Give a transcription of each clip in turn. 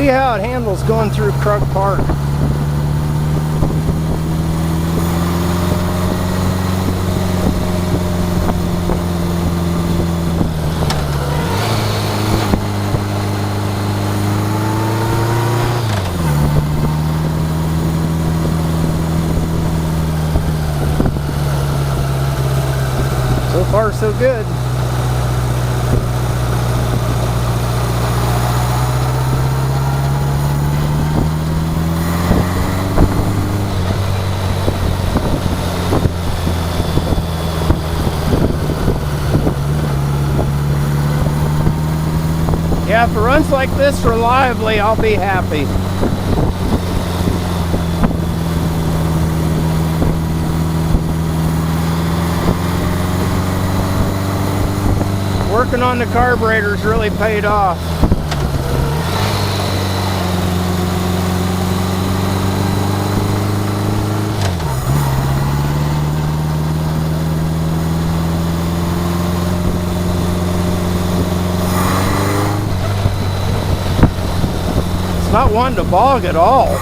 See how it handles going through Krug Park. So far, so good. Yeah, if it runs like this reliably, I'll be happy. Working on the carburetor's really paid off. It's not wanting to bog at all.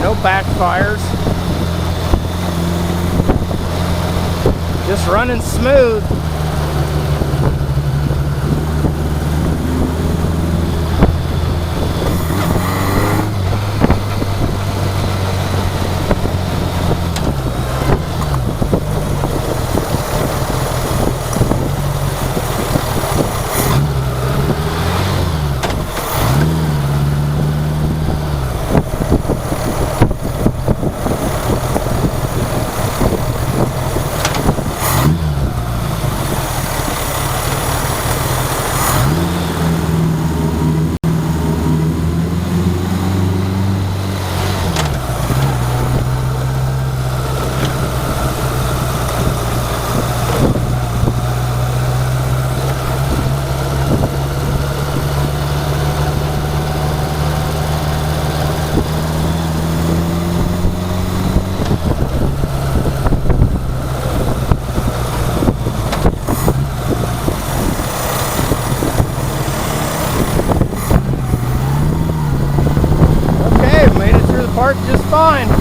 No backfires. Just running smooth. Parked just fine.